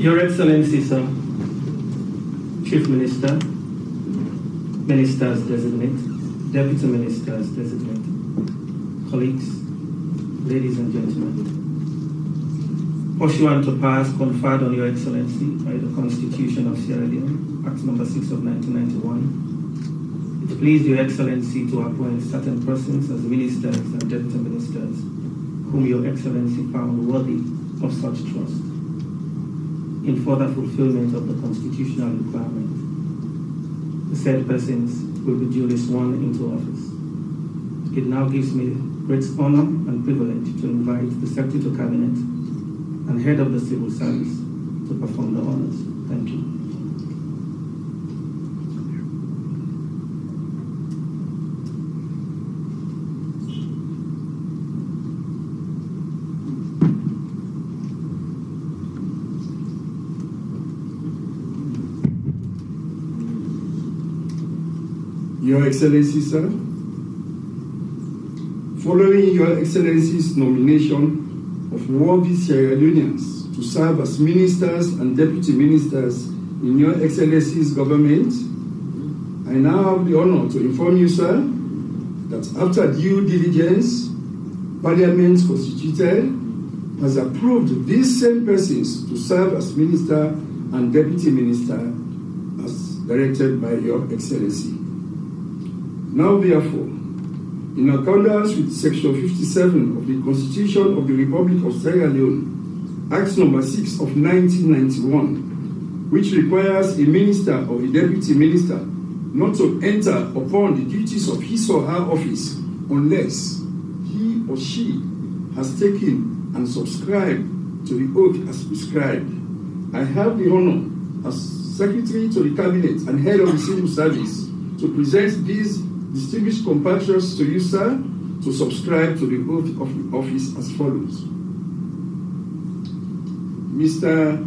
Your Excellency, sir, Chief Minister, Ministers Designate, Deputy Ministers Designate, colleagues, ladies and gentlemen, pursuant to powers conferred on Your Excellency by the Constitution of Sierra Leone, Act No. 6 of 1991, it pleased Your Excellency to appoint certain persons as ministers and deputy ministers whom Your Excellency found worthy of such trust in further fulfillment of the constitutional requirement. The said persons will be duly sworn into office. It now gives me great honor and privilege to invite the Secretary to Cabinet and Head of the Civil Service to perform the honors. Thank you. Your Excellency, sir, following Your Excellency's nomination of worthy Sierra Leoneans to serve as ministers and deputy ministers in Your Excellency's government, I now have the honor to inform you, sir, that after due diligence, Parliament constituted has approved these same persons to serve as minister and deputy minister as directed by Your Excellency. Now, therefore, in accordance with Section 57 of the Constitution of the Republic of Sierra Leone, Act No. 6 of 1991, which requires a minister or a deputy minister not to enter upon the duties of his or her office unless he or she has taken and subscribed to the oath as prescribed. I have the honor as Secretary to the Cabinet and Head of the Civil Service to present these distinguished compatriots to you, sir, to subscribe to the oath of the office as follows. Mr.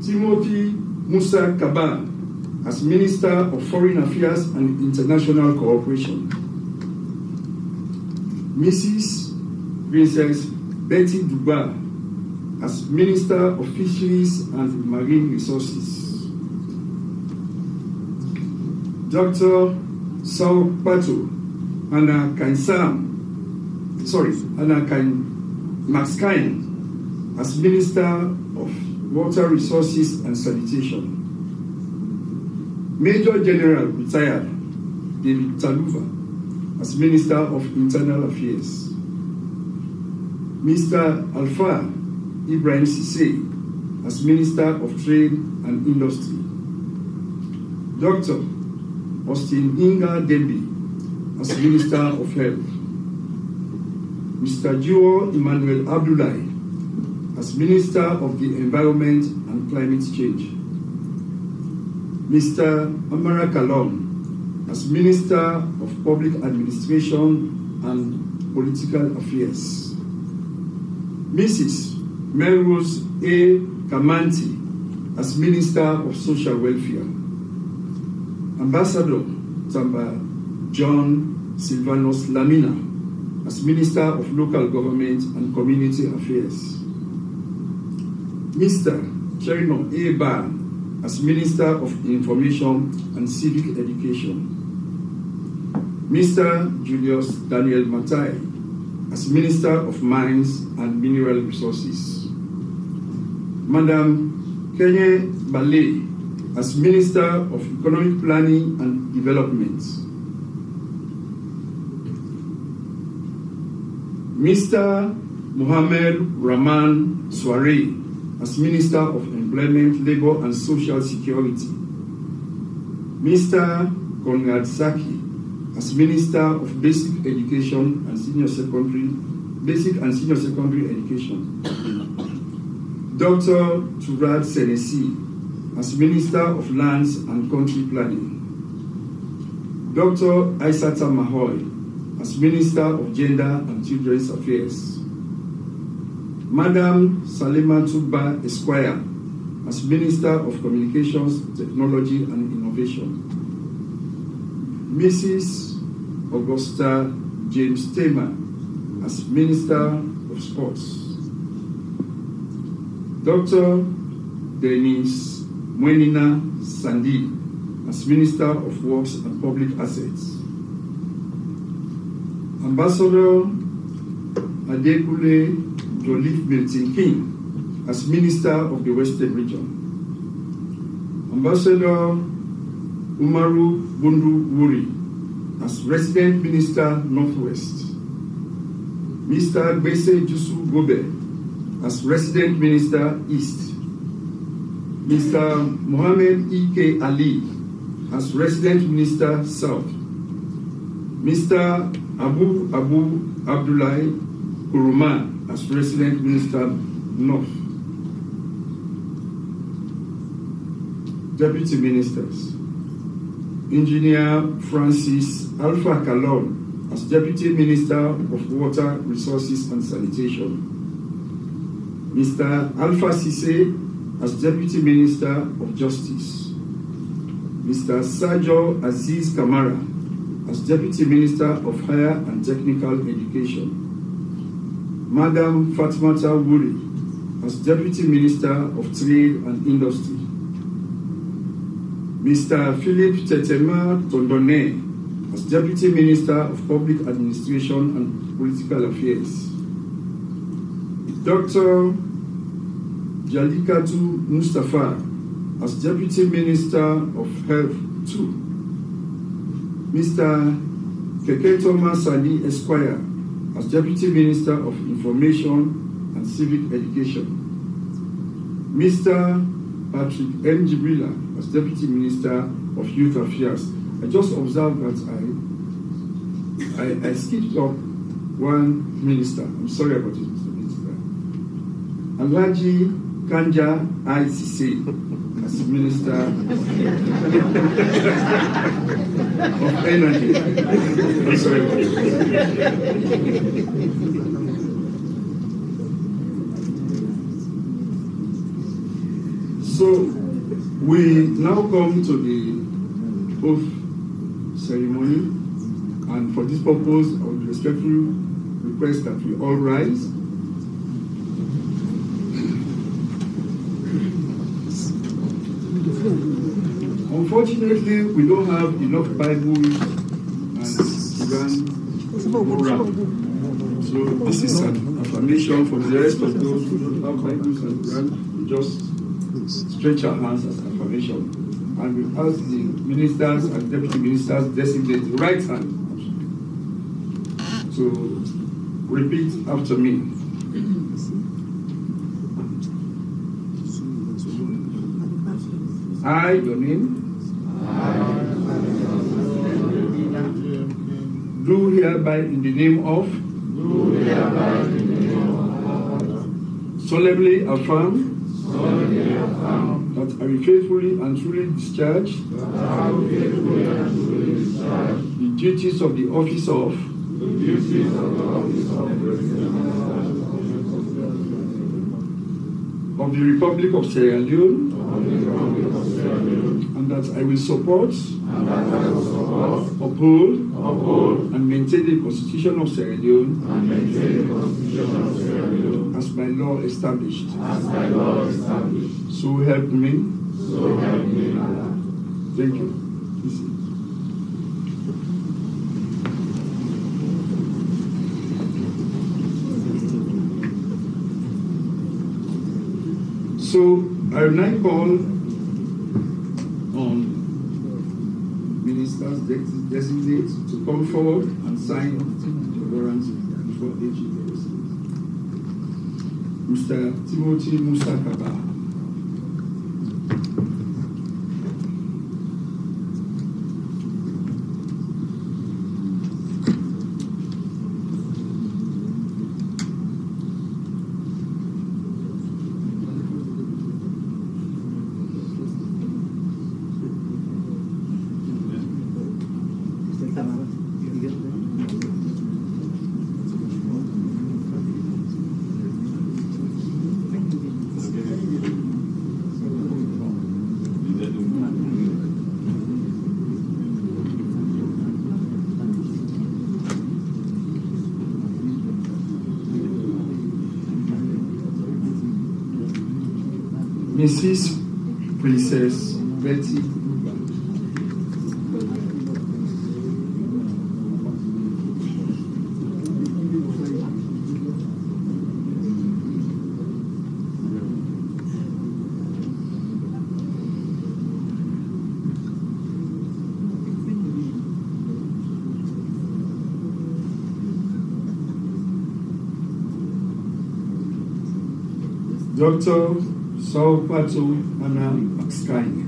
Timothy Musa Kaba, as Minister of Foreign Affairs and International Cooperation. Mrs. Princess Betty Duba, as Minister of Fisheries and Marine Resources. Dr. Sao Pato Anna Maxkain as Minister of Water Resources and Sanitation. Major General retired David Taluva as Minister of Internal Affairs. Mr. Alpha Ibrahim Sise as Minister of Trade and Industry. Dr. Austin Inga Dembi as Minister of Health. Mr. Juo Emmanuel Abdullahi as Minister of the Environment and Climate Change. Mr. Amara Kalon as Minister of Public Administration and Political Affairs. Mrs. Melrose A. Kamanti as Minister of Social Welfare. Ambassador Tamba John Silvanus Lamina as Minister of Local Government and Community Affairs. Mr. Cherino A. Bar as Minister of Information and Civic Education. Mr. Julius Daniel Matai as Minister of Mines and Mineral Resources. Madam Kenye Ballet as Minister of Economic Planning and Development. Mr. Mohamed Rahman Soare as Minister of Employment, Labor and Social Security. Mr. Conrad Saki as Minister of Basic Education and Senior Secondary Education. Dr. Turad Senesi as Minister of Lands and Country Planning. Dr. Aissata Mahoy as Minister of Gender and Children's Affairs. Madam Salima Tuba Esquire as Minister of Communications, Technology and Innovation. Mrs. Augusta James Tamer as Minister of Sports. Dr. Dennis Mwenina Sandi as Minister of Works and Public Assets. Ambassador Adekule Jolif Milton King as Minister of the Western Region. Ambassador Umaru Bundu Wuri as Resident Minister Northwest. Mr. Gbese Jusu Gobe as Resident Minister East. Mr. Mohammed E.K. Ali as Resident Minister South. Mr. Abu Abdullahi Kuruma as Resident Minister North. Deputy Ministers. Engineer Francis Alpha Kalon as Deputy Minister of Water, Resources and Sanitation. Mr. Alpha Sise as Deputy Minister of Justice. Mr. Sajo Aziz Kamara as Deputy Minister of Higher and Technical Education. Madam Fatmata Wuri as Deputy Minister of Trade and Industry. Mr. Philip Tetema Tondone as Deputy Minister of Public Administration and Political Affairs. Dr. Jalikatu Mustafa as Deputy Minister of Health 2. Mr. Keketoma Sani Esquire as Deputy Minister of Information and Civic Education. Mr. Patrick M. Jibrila as Deputy Minister of Youth Affairs. I just observed that I skipped up one minister. I'm sorry about it, Mr. Minister. Alhaji Kanja ICC as Minister of Energy. I'm sorry about it. So we now come to the oath ceremony, and for this purpose, I would respectfully request that we all rise. Unfortunately, we don't have enough Bible and Quran around. So this is an affirmation for the rest of those who don't have Bibles and Quran. We just stretch our hands as affirmation. And we ask the ministers and deputy ministers designate the right hand to repeat after me. I, your name, do hereby in the name of, solemnly affirm that I will faithfully and truly discharge the duties of the office of the Republic of Sierra Leone, and that I will support, uphold, and maintain the Constitution of Sierra Leone as by law established. So help me. Thank you. So I will now call on ministers designate to come forward and sign the warrants before AG. Mr. Timothy Musa Kaba. Mrs. Princess Betty Uba. Dr. Saupato Anna Maxkine.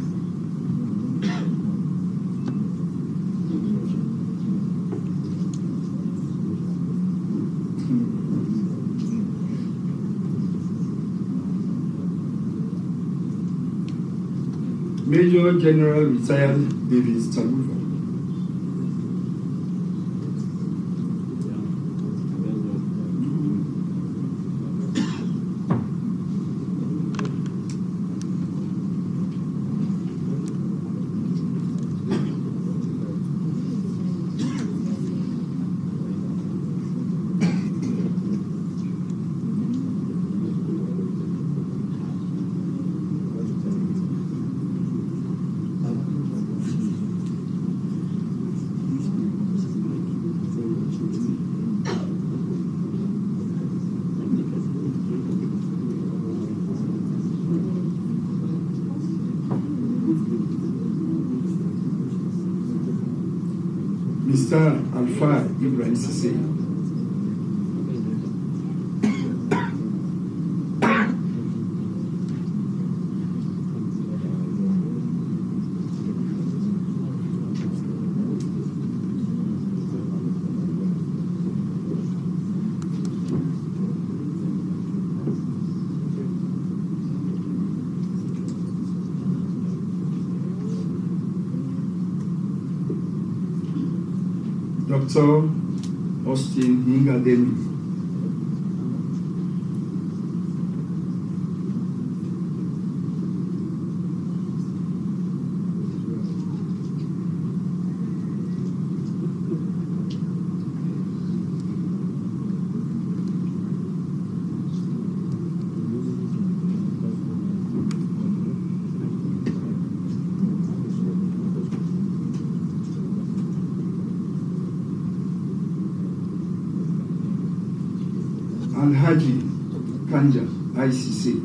Major General retired David Taluva. Mr. Alpha Ibrahim Sise. Dr. Austin Hingademi. Alhaji Kanja, ICC.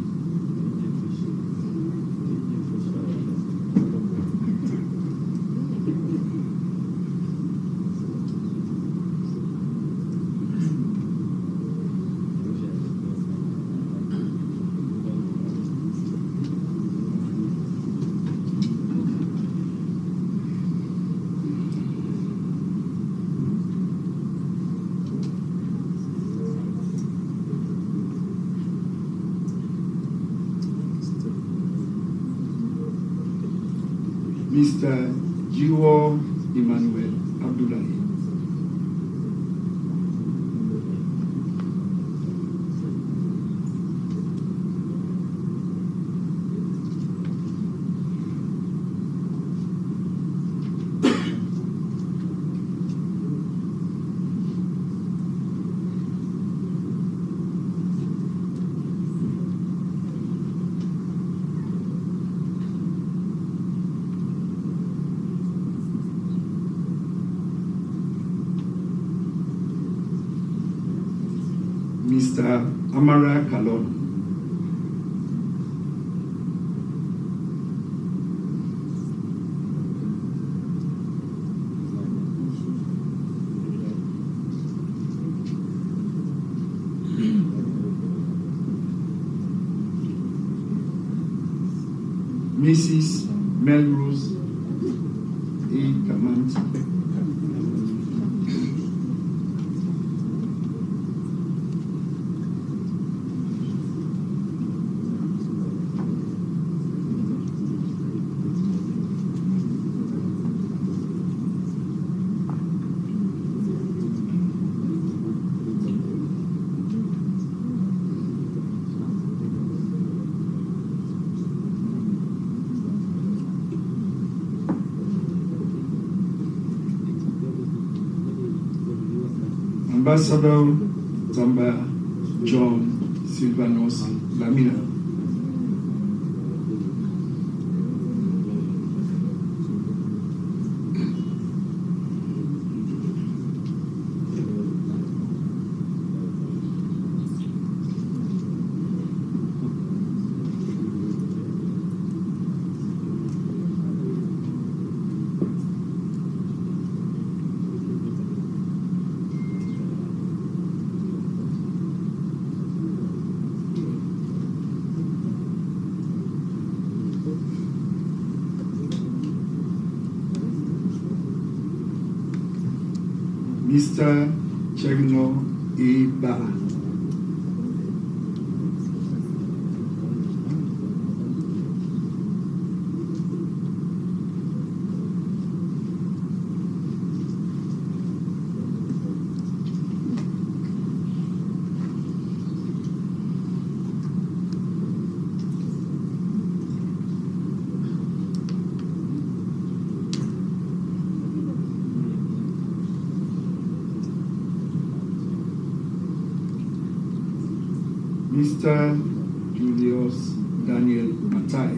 Mr. Jiwo Emmanuel Abdullahi. Mr. Amara Kalon. Mrs. Melrose A. Kamanti. Ambassador Zamba John Silvanos Lamina. Mr. Chegno E. Ba. Mr. Julius Daniel Matai.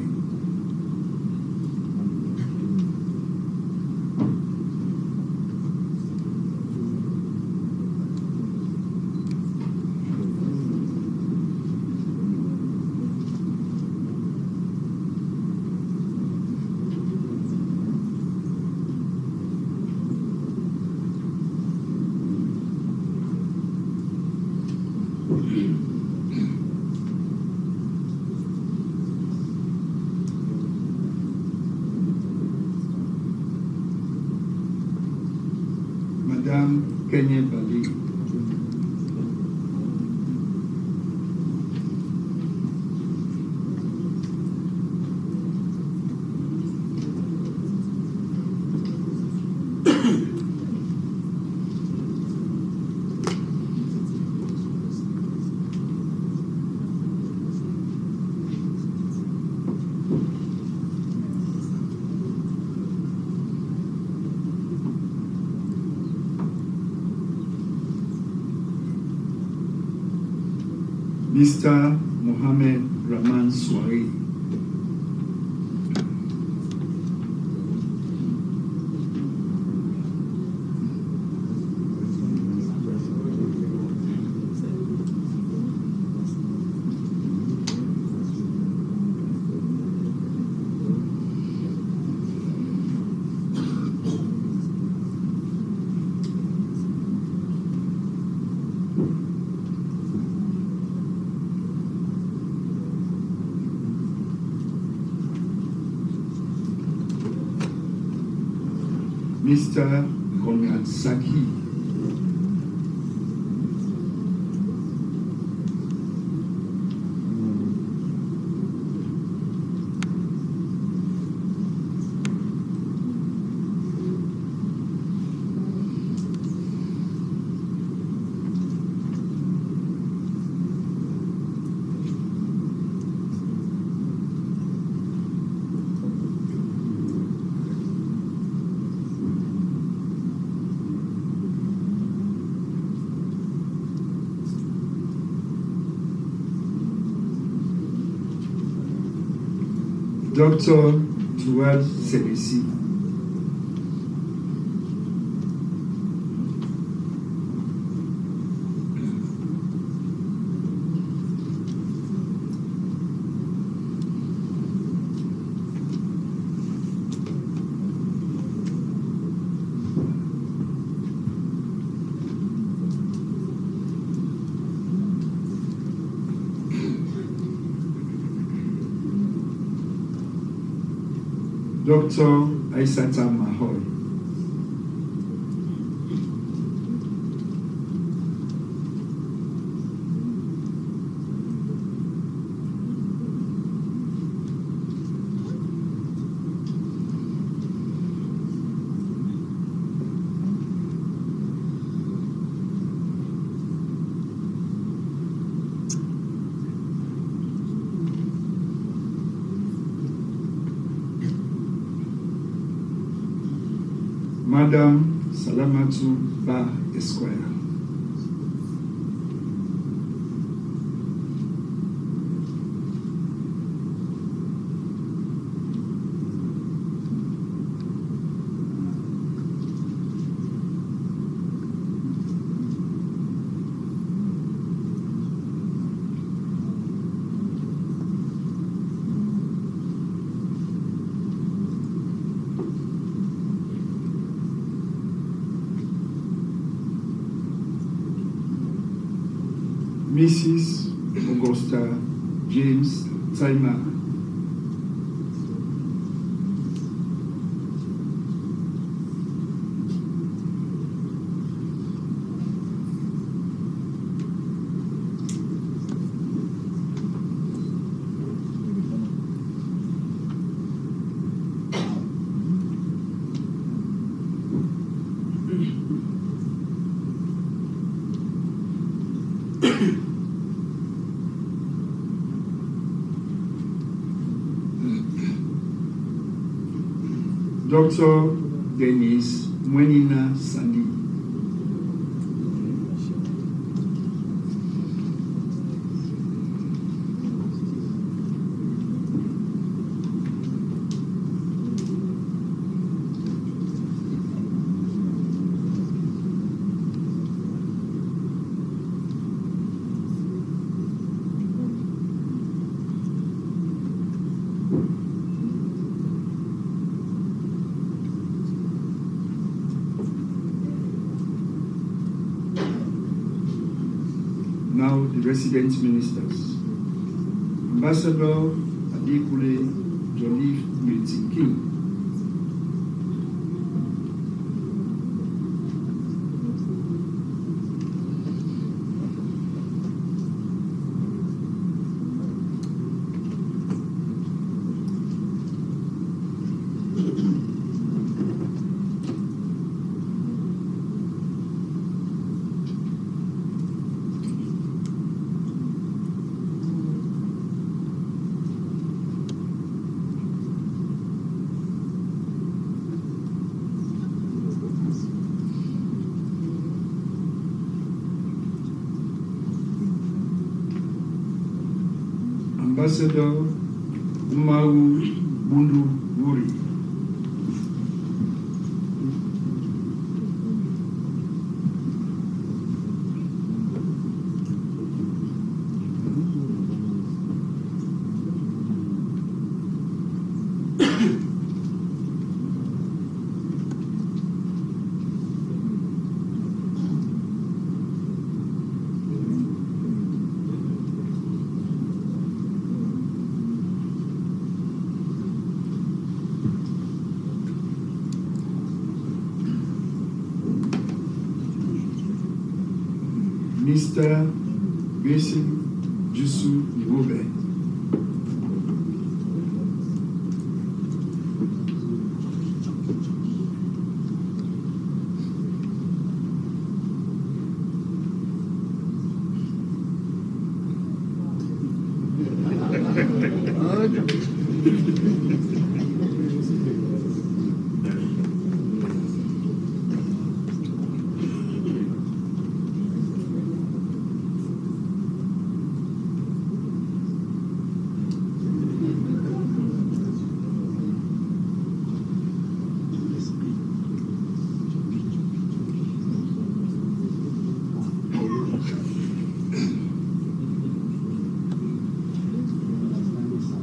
Madame Kenye Bali. Mr. Mohammed Rahman Swari. Mr. Conrad Saki. Dr. Tuwad Sebesi. Dr. Aisata Mahoy. Madam Salamatu Ba Esquire. Mrs. Augusta James Taima. Dr. Denise Mwenina Sandi. Now the resident ministers. Ambassador Adekule Joliffe Milton-King. Ambassador Umaru Bundu Wuri. Mr. Basim Jusu Iwobe.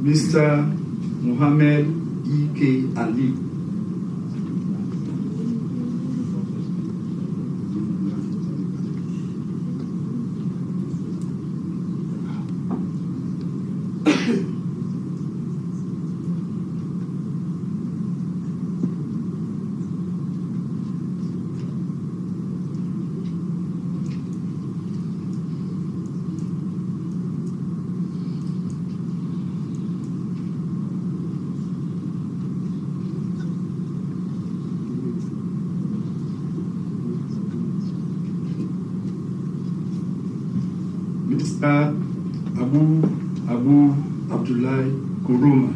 Mr. Mohammed E.K. Ali. Mr. Abu Abdullahi Kuruma.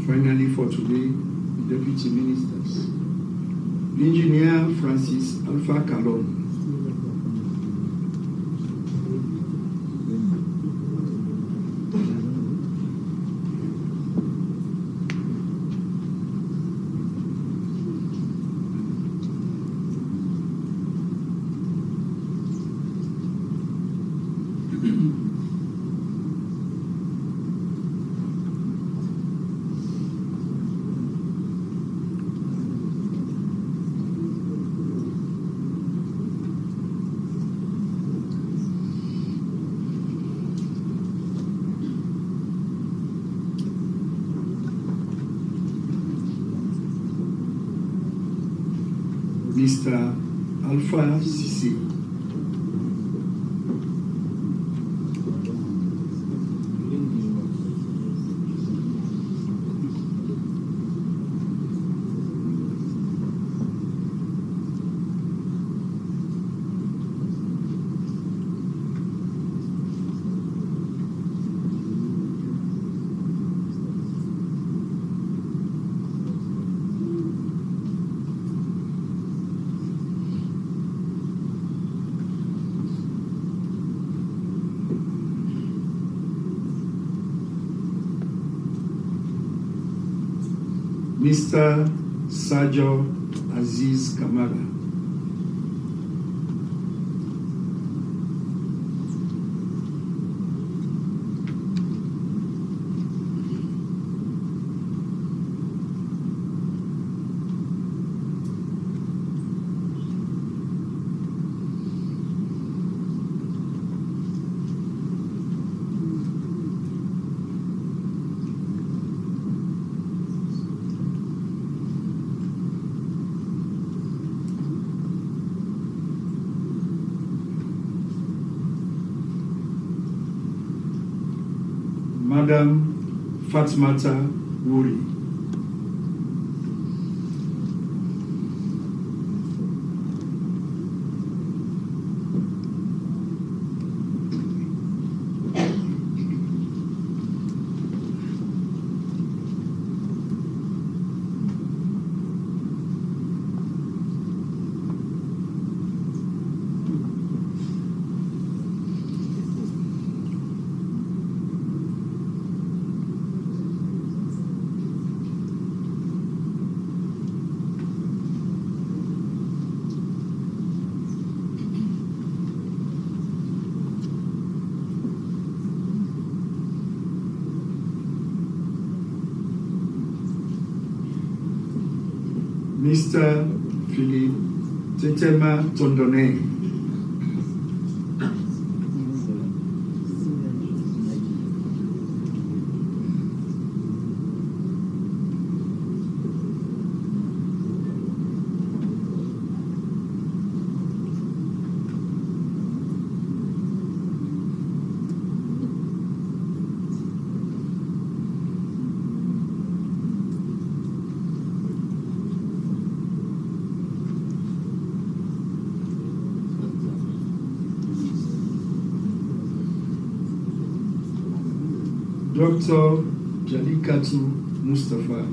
Finally, for today, the Deputy Ministers. Engineer Francis Alpha Kalon. Mr. Alpha Sisi. Mr. Sajo Aziz Kamara. Madam Fatmata Wuri. Mr. Philip Tetema Tondone. Dr. Jalikatu Mustafa.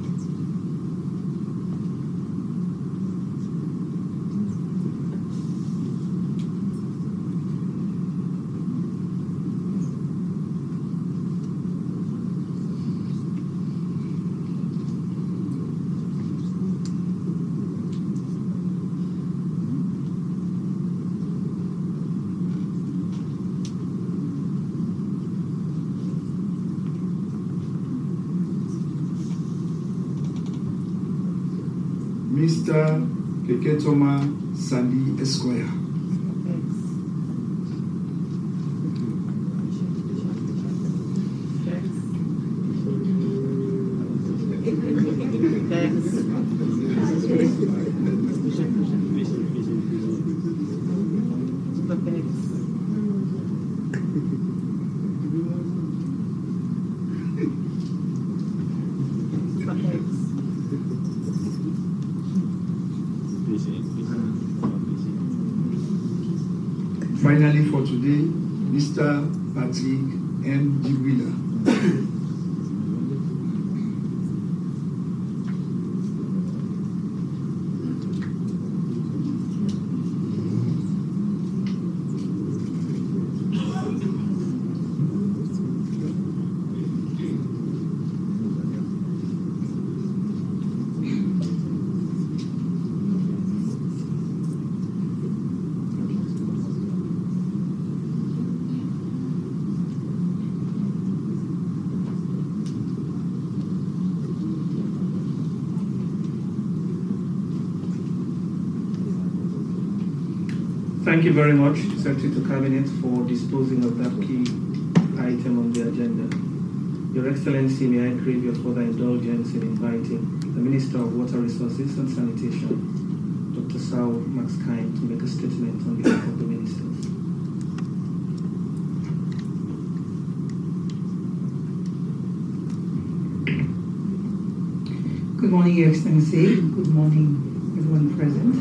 Mr. Keketoma Sandi Esquire. Finally, for today, Mr. Patrick M. D. Wheeler. Thank you very much, Secretary to Cabinet, for disposing of that key item on the agenda. Your Excellency, may I crave your further indulgence in inviting the Minister of Water Resources and Sanitation, Dr. Sal Max Kine to make a statement on behalf of the ministers. Good morning, Your Excellency. Good morning, everyone present.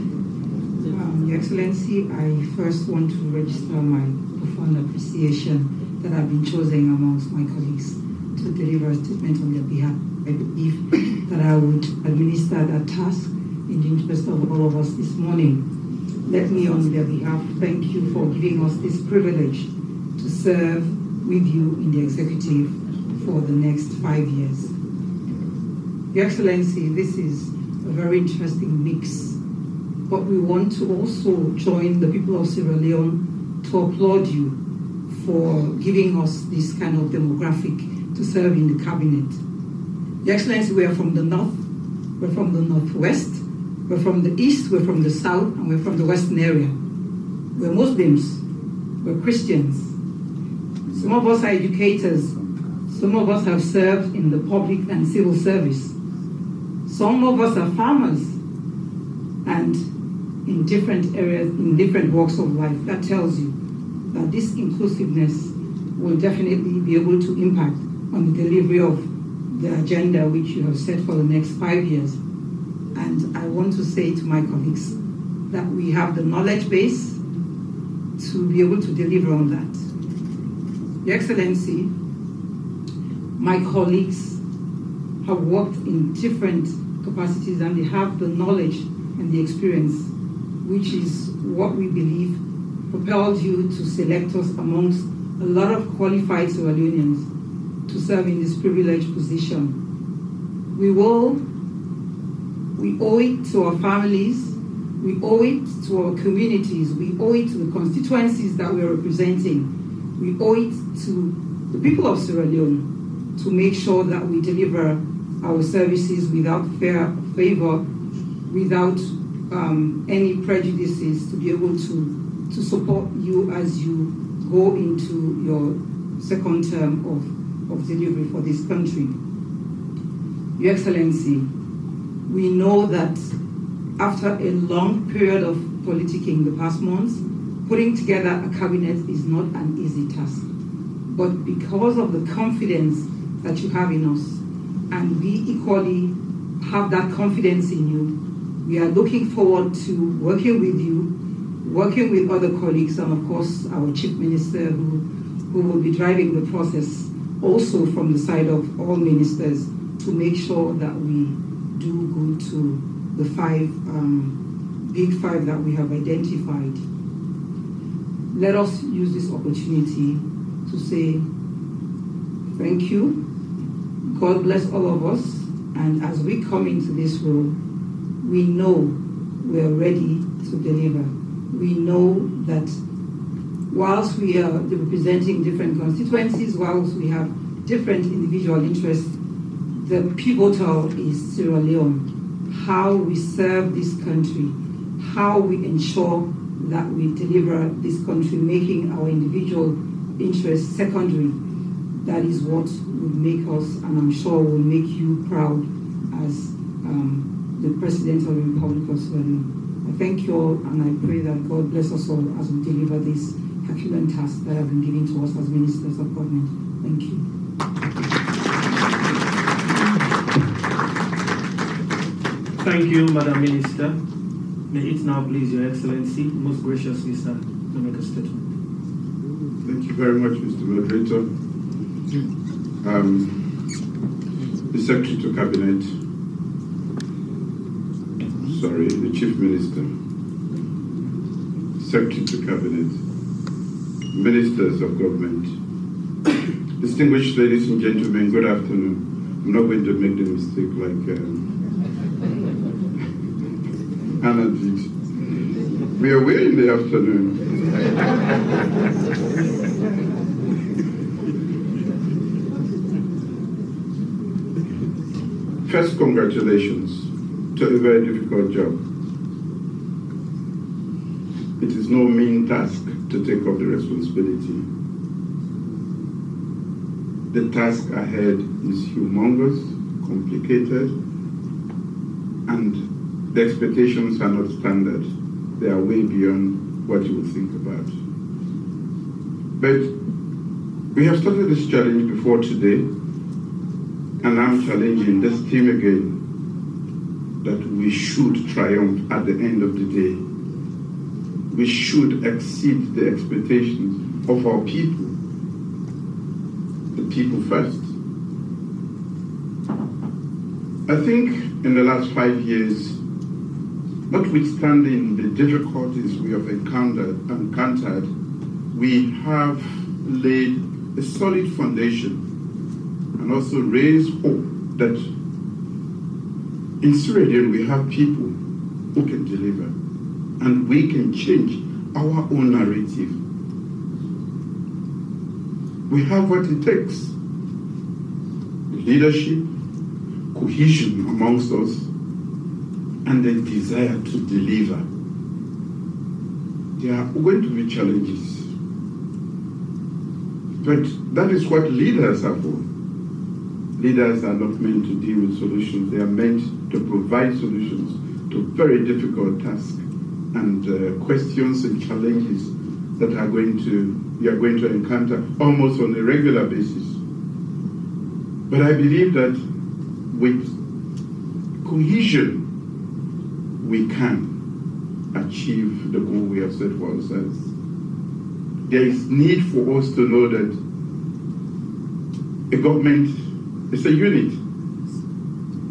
Your Excellency, I first want to register my profound appreciation that I've been chosen amongst my colleagues to deliver a statement on their behalf. I believe that I would administer that task in the interest of all of us this morning. Let me, on their behalf, thank you for giving us this privilege to serve with you in the executive for the next 5 years. Your Excellency, this is a very interesting mix, but we want to also join the people of Sierra Leone to applaud you for giving us this kind of demographic to serve in the cabinet. Your Excellency, we are from the north, we're from the northwest, we're from the east, we're from the south, and we're from the western area. We're Muslims, we're Christians. Some of us are educators, some of us have served in the public and civil service. Some of us are farmers, and in different areas, in different walks of life. That tells you that this inclusiveness will definitely be able to impact on the delivery of the agenda which you have set for the next 5 years. And I want to say to my colleagues that we have the knowledge base to be able to deliver on that. Your Excellency, my colleagues have worked in different capacities and they have the knowledge and the experience, which is what we believe propelled you to select us amongst a lot of qualified Sierra Leoneans to serve in this privileged position. We owe it to our families, we owe it to our communities, we owe it to the constituencies that we are representing, we owe it to the people of Sierra Leone to make sure that we deliver our services without fear or favor, without any prejudices, to be able to support you as you go into your second term of delivery for this country. Your Excellency, we know that after a long period of politicking the past months, putting together a cabinet is not an easy task. But because of the confidence that you have in us, and we equally have that confidence in you, we are looking forward to working with you, working with other colleagues, and of course our Chief Minister who will be driving the process also from the side of all ministers to make sure that we do good to the big five that we have identified. Let us use this opportunity to say thank you. God bless all of us, and as we come into this role, we know we are ready to deliver. We know that whilst we are representing different constituencies, whilst we have different individual interests, the pivotal is Sierra Leone. How we serve this country, how we ensure that we deliver this country, making our individual interests secondary. That is what would make us, and I'm sure will make you proud as the President of the Republic of Sierra Leone. I thank you all, and I pray that God bless us all as we deliver this Herculean task that have been given to us as ministers of government. Thank you. Thank you, Madam Minister. May it now please Your Excellency, most graciously, sir, to make a statement. Thank you very much, Mr. Moderator. The Secretary to Cabinet, the Chief Minister, Secretary to Cabinet, Ministers of Government, distinguished ladies and gentlemen, good afternoon. I'm not going to make the mistake like Anna did. We are way in the afternoon. First, congratulations to a very difficult job. It is no mean task to take up the responsibility. The task ahead is humongous, complicated, and the expectations are not standard. they are way beyond what you would think about. But we have started this challenge before today, and I'm challenging this team again that we should triumph at the end of the day. We should exceed the expectations of our people, the people first. I think in the last 5 years, notwithstanding the difficulties we have encountered, we have laid a solid foundation and also raised hope that in Sierra Leone we have people who can deliver and we can change our own narrative. We have what it takes: leadership, cohesion amongst us, and the desire to deliver. There are going to be challenges, but that is what leaders are for. Leaders are not meant to deal with solutions. They are meant to provide solutions to very difficult tasks and questions and challenges that we are going to encounter almost on a regular basis. But I believe that with cohesion, we can achieve the goal we have set for ourselves. There is need for us to know that a government is a unit.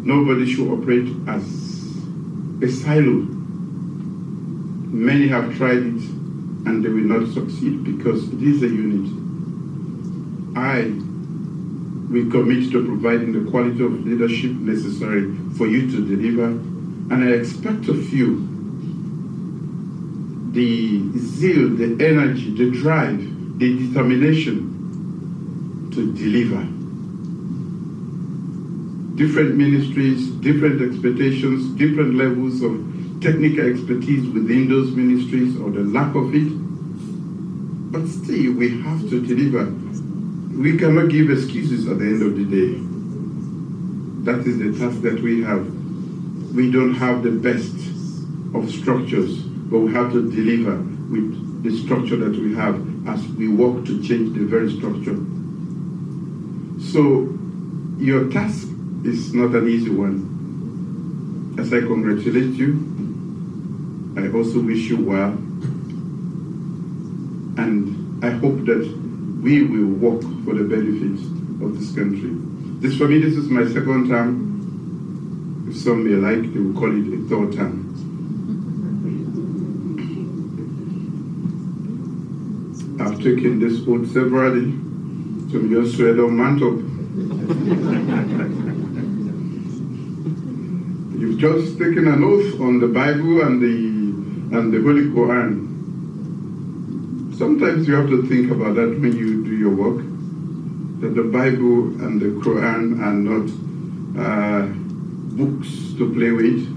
Nobody should operate as a silo. Many have tried it and they will not succeed because it is a unit. I will commit to providing the quality of leadership necessary for you to deliver, and I expect of you the zeal, the energy, the drive, the determination to deliver. Different ministries, different expectations, different levels of technical expertise within those ministries or the lack of it. But still, we have to deliver. We cannot give excuses at the end of the day. That is the task that we have. We don't have the best of structures, but we have to deliver with the structure that we have as we work to change the very structure. So your task is not an easy one. As I congratulate you, I also wish you well, and I hope that we will work for the benefit of this country. For me, this is my second term. If some may like, they will call it a third term. I've taken this oath severally, so I'm just swear on mantle. You've just taken an oath on the Bible and the Holy Quran. Sometimes you have to think about that when you do your work, that the Bible and the Quran are not books to play with.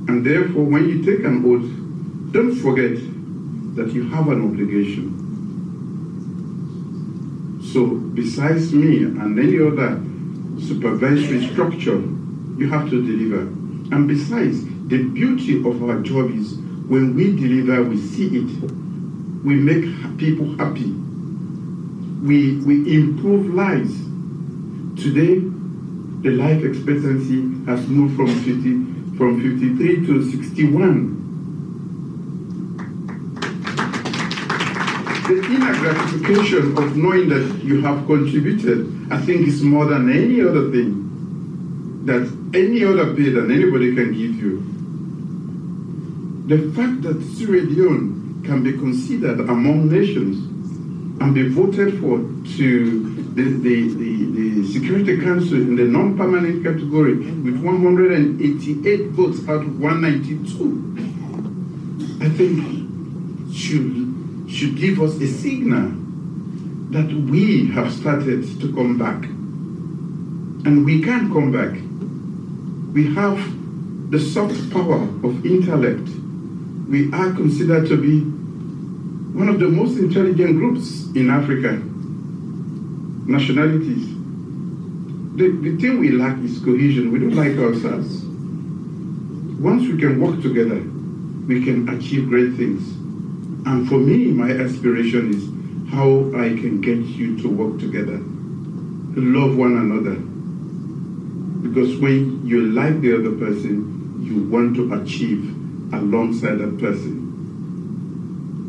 And therefore, when you take an oath, don't forget that you have an obligation. So besides me and any other supervisory structure, you have to deliver. And besides, the beauty of our job is when we deliver, we see it. We make people happy. We improve lives. Today, the life expectancy has moved from 53 to 61. The inner gratification of knowing that you have contributed, I think, is more than any other thing, that any other pay that anybody can give you. The fact that Sierra Leone can be considered among nations and be voted for to the Security Council in the non-permanent category with 188 votes out of 192, I think should give us a signal that we have started to come back. And we can come back. We have the soft power of intellect. We are considered to be one of the most intelligent groups in Africa, nationalities. The thing we lack is cohesion. We don't like ourselves. Once we can work together, we can achieve great things. And for me, my aspiration is how I can get you to work together, to love one another. Because when you like the other person, you want to achieve alongside that person.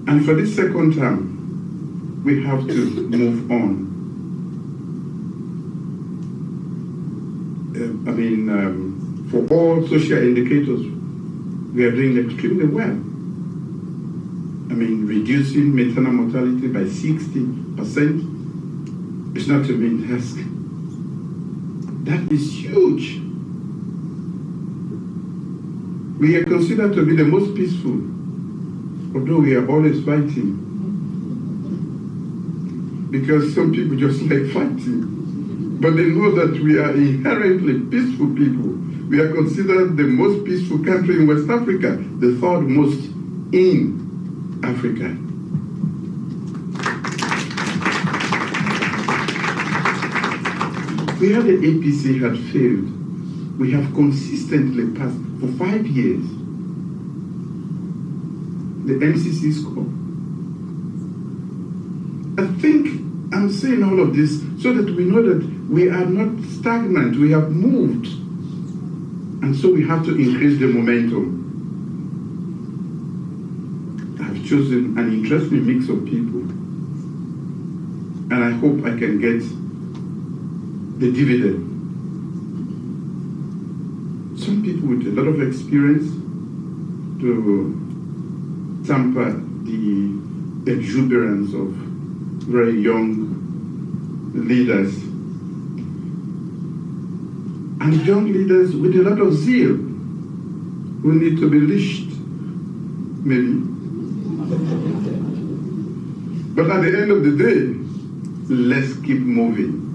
And for this second term, we have to move on. For all social indicators, we are doing extremely well. Reducing maternal mortality by 60% is not a mean task. That is huge. We are considered to be the most peaceful, although we are always fighting. Because some people just like fighting. But they know that we are inherently peaceful people. We are considered the most peaceful country in West Africa, the third most in Africa. Where the APC had failed, we have consistently passed for 5 years the MCC score. I think I'm saying all of this so that we know that we are not stagnant, we have moved. And so we have to increase the momentum. I've chosen an interesting mix of people. And I hope I can get the dividend. Some people with a lot of experience to tamper the exuberance of very young leaders. And young leaders with a lot of zeal who need to be leashed, maybe. But at the end of the day, let's keep moving.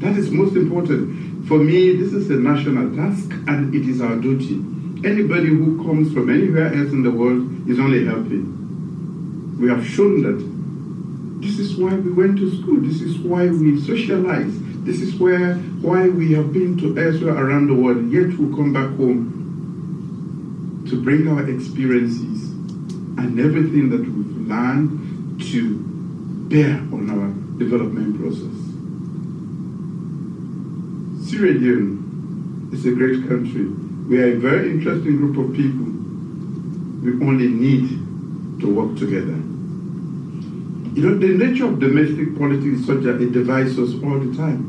That is most important. For me, this is a national task and it is our duty. Anybody who comes from anywhere else in the world is only helping. We have shown that this is why we went to school. This is why we socialize. This is why we have been to elsewhere around the world, yet we'll come back home to bring our experiences and everything that we've learned to bear on our development process. Sierra Leone is a great country. We are a very interesting group of people. We only need to work together. You know, the nature of domestic politics is such that it divides us all the time.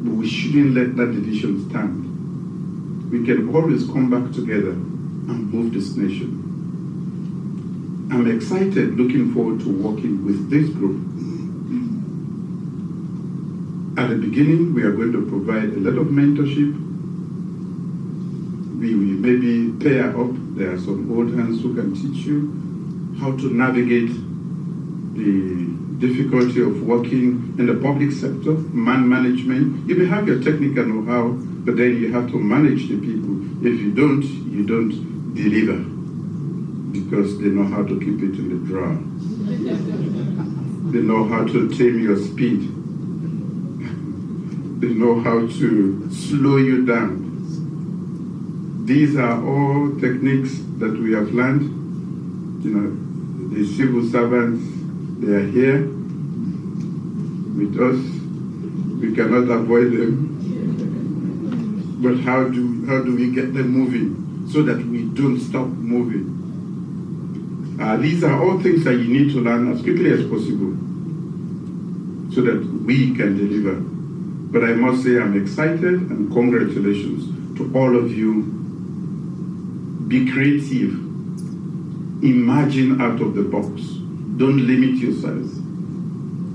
But we shouldn't let that division stand. We can always come back together and move this nation. I'm excited, looking forward to working with this group. At the beginning, we are going to provide a lot of mentorship. We will maybe pair up. There are some old hands who can teach you how to navigate the difficulty of working in the public sector, management. You may have your technical know-how, but then you have to manage the people. If you don't deliver, because they know how to keep it in the drawer. They know how to tame your speed. They know how to slow you down. These are all techniques that we have learned. You know, the civil servants, they are here with us. We cannot avoid them. But how do we get them moving so that we don't stop moving? These are all things that you need to learn as quickly as possible so that we can deliver. But I must say I'm excited and congratulations to all of you. Be creative. Imagine out of the box. Don't limit yourselves.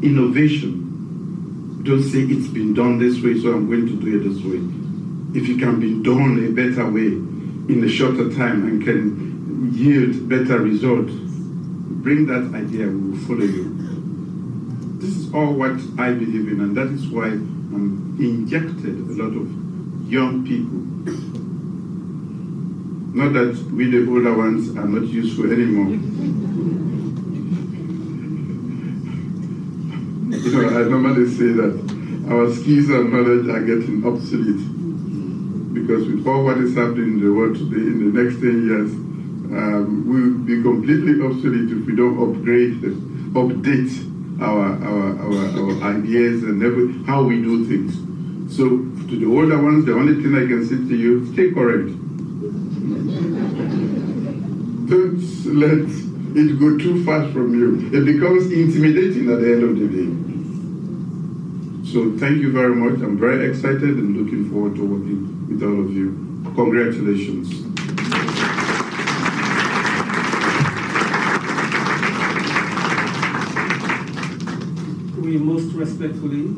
Innovation. Don't say it's been done this way, so I'm going to do it this way. If it can be done a better way in a shorter time and can yield better results, bring that idea, we will follow you. This is all what I believe in, and that is why I'm injected a lot of young people. Not that we, the older ones, are not useful anymore. You know, I normally say that our skills and knowledge are getting obsolete because with all what is happening in the world today, in the next 10 years, we will be completely obsolete if we don't update our ideas and how we do things. So to the older ones, the only thing I can say to you, stay correct. Don't let it go too fast from you. It becomes intimidating at the end of the day. So thank you very much. I'm very excited and looking forward to working with all of you. Congratulations. We most respectfully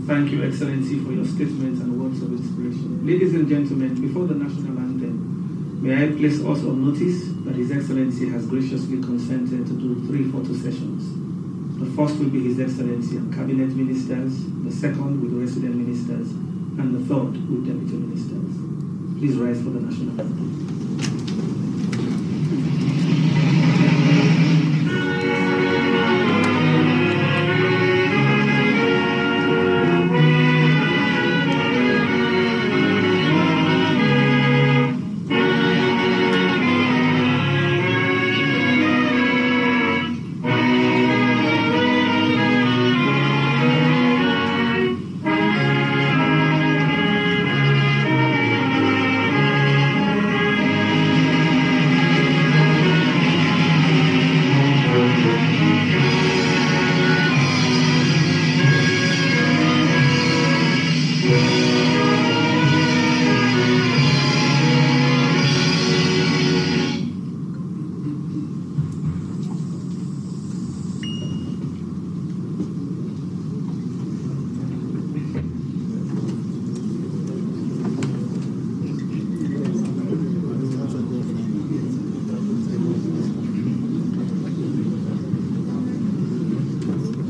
thank Your Excellency for your statements and words of inspiration. Ladies and gentlemen, before the national anthem, may I place also notice that His Excellency has graciously consented to do 3 photo sessions. The first will be His Excellency and Cabinet Ministers, the second with resident ministers, and the third with deputy ministers. Please rise for the national anthem.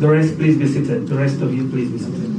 The rest, please be seated. The rest of you, please be seated.